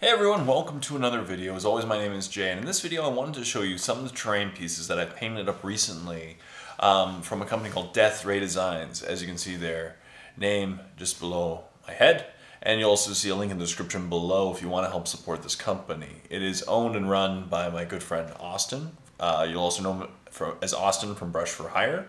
Hey everyone, welcome to another video. As always, my name is Jay, and in this video I wanted to show you some of the terrain pieces that I've painted up recently from a company called Death Ray Designs. As you can see there, name just below my head, and you'll also see a link in the description below if you want to help support this company. It is owned and run by my good friend Austin. You'll also know him as Austin from Brush for Hire.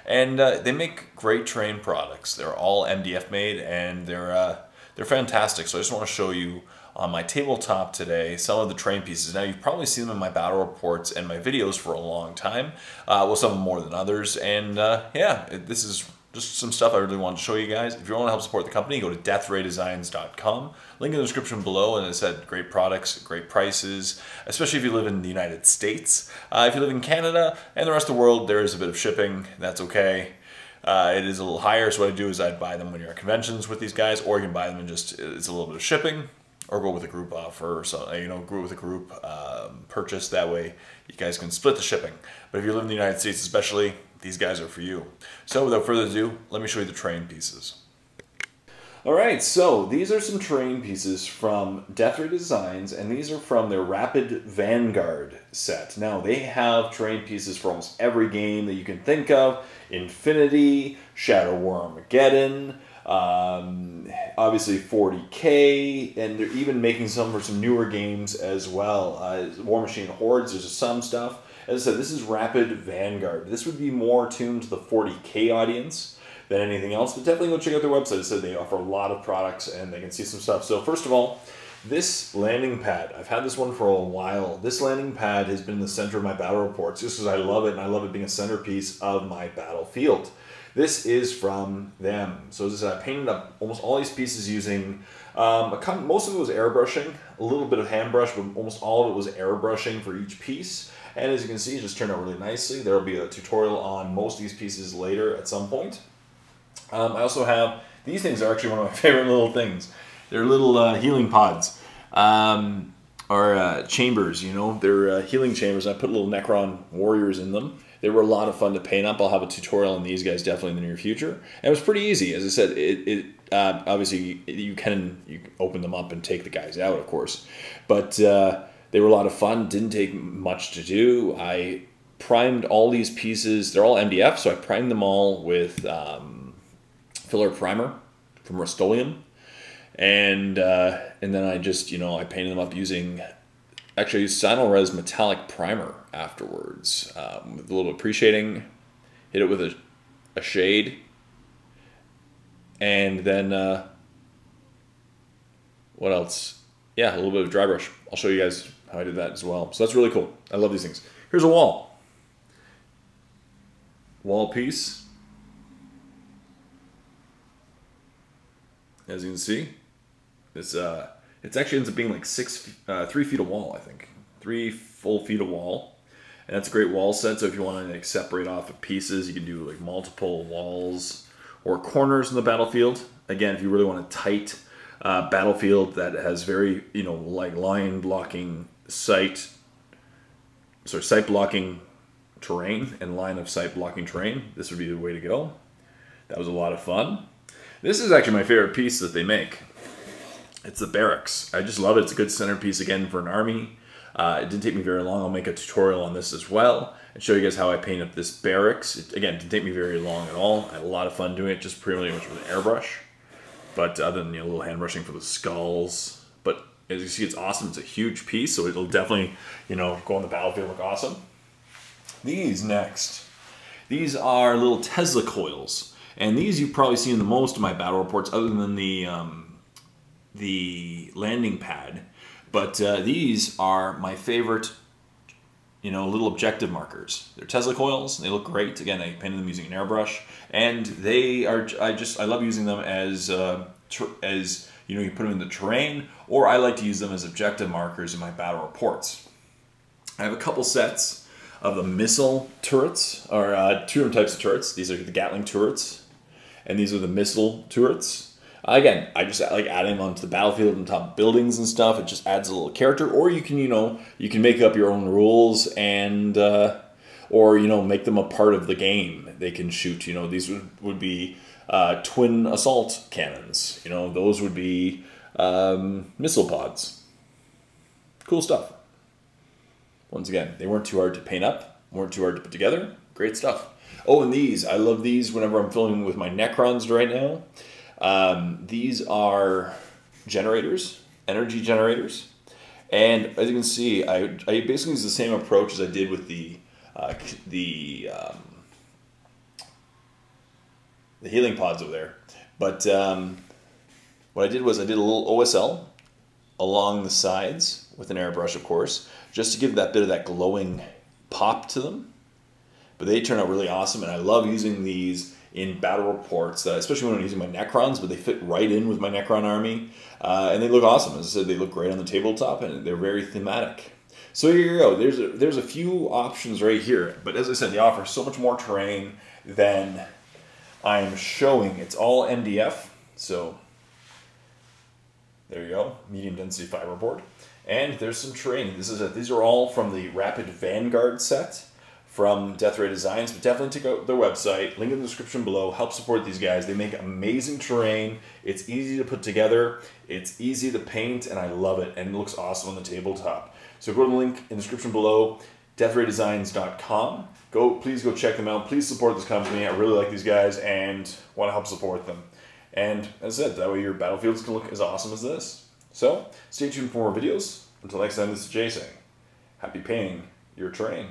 And they make great terrain products. They're all MDF made, and they're fantastic. So I just want to show you on my tabletop today some of the terrain pieces. Now, you've probably seen them in my battle reports and my videos for a long time. Well, some more than others. And yeah, this is just some stuff I really wanted to show you guys. If you want to help support the company, go to deathraydesigns.com. Link in the description below, and it said great products, great prices, especially if you live in the United States. If you live in Canada and the rest of the world, there is a bit of shipping. That's okay. It is a little higher, so what I do is I buy them when you're at conventions with these guys, or you can buy them and just, it's a little bit of shipping, or go with a group offer, or so, go with a group purchase. That way you guys can split the shipping. But if you live in the United States especially, these guys are for you. So without further ado, let me show you the terrain pieces. Alright, so these are some terrain pieces from Death Ray Designs, and these are from their Rapid Vanguard set. Now, they have terrain pieces for almost every game that you can think of. Infinity, Shadow War Armageddon, obviously 40K, and they're even making some for some newer games as well. War Machine Hordes, there's some stuff. As I said, this is Rapid Vanguard. This would be more tuned to the 40K audience than anything else, but definitely go check out their website. I said they offer a lot of products and they can see some stuff. So first of all, this landing pad, I've had this one for a while. This landing pad has been in the center of my battle reports just because I love it, and I love it being a centerpiece of my battlefield. This is from them. So as I said, I painted up almost all these pieces using, most of it was airbrushing, a little bit of hand brush, but almost all of it was airbrushing for each piece. And as you can see, it just turned out really nicely. There will be a tutorial on most of these pieces later at some point. I also have, these things are actually one of my favorite little things. They're little healing pods, or chambers, you know. They're healing chambers. I put little Necron warriors in them. They were a lot of fun to paint up. I'll have a tutorial on these guys definitely in the near future. And it was pretty easy. As I said, obviously you can open them up and take the guys out, of course. But they were a lot of fun. Didn't take much to do. I primed all these pieces. They're all MDF, so I primed them all with filler primer from Rust-Oleum, and then I just, I painted them up using, actually I used Sinolres metallic primer afterwards, with a little appreciating, hit it with a shade, and then what else? Yeah, a little bit of dry brush. I'll show you guys how I did that as well. So that's really cool. I love these things. Here's a wall piece. As you can see, it's actually ends up being like 3 feet of wall, I think. 3 full feet of wall. And that's a great wall set, so if you want to like separate off the pieces, you can do like multiple walls or corners in the battlefield. Again, if you really want a tight battlefield that has very, like line blocking sight blocking terrain and line of sight blocking terrain, this would be the way to go. That was a lot of fun. This is actually my favorite piece that they make. It's the barracks. I just love it. It's a good centerpiece, again, for an army. It didn't take me very long. I'll make a tutorial on this as well and show you guys how I paint up this barracks. Again, it didn't take me very long at all. I had a lot of fun doing it, just pretty much with an airbrush. But other than a little hand brushing for the skulls. But as you see, it's awesome. It's a huge piece, so it'll definitely, go on the battlefield look awesome. These next. These are little Tesla coils. And these you've probably seen the most of my battle reports, other than the landing pad. But these are my favorite, little objective markers. They're Tesla coils. They look great. Again, I painted them using an airbrush, and they are. I love using them as you put them in the terrain, or I like to use them as objective markers in my battle reports. I have a couple sets of the missile turrets, or two different types of turrets. These are the Gatling turrets, and these are the missile turrets. Again, I just like adding them onto the battlefield and top buildings and stuff. It just adds a little character. Or you can, you can make up your own rules and, or, make them a part of the game. They can shoot, these would be twin assault cannons. Those would be missile pods. Cool stuff. Once again, they weren't too hard to paint up, weren't too hard to put together. Great stuff. Oh, and these, I love these whenever I'm filming with my Necrons right now. These are generators, energy generators. And as you can see, I basically use the same approach as I did with the healing pods over there. But what I did was I did a little OSL along the sides with an airbrush, of course, just to give that bit of that glowing pop to them. But they turn out really awesome, and I love using these in battle reports, especially when I'm using my Necrons, but they fit right in with my Necron army. And they look awesome. As I said, they look great on the tabletop, and they're very thematic. So here you go. There's a few options right here. But as I said, they offer so much more terrain than I'm showing. It's all MDF, so there you go, medium density fiberboard. And there's some terrain. These are all from the Rapid Vanguard set from Death Ray Designs, but definitely check out their website, link in the description below, help support these guys. They make amazing terrain, it's easy to put together, it's easy to paint, and I love it, and it looks awesome on the tabletop. So go to the link in the description below, deathraydesigns.com. Please go check them out, please support this company, I really like these guys, and want to help support them. And as I said, that way your battlefields can look as awesome as this. So, stay tuned for more videos. Until next time, this is Jay saying, happy painting your terrain.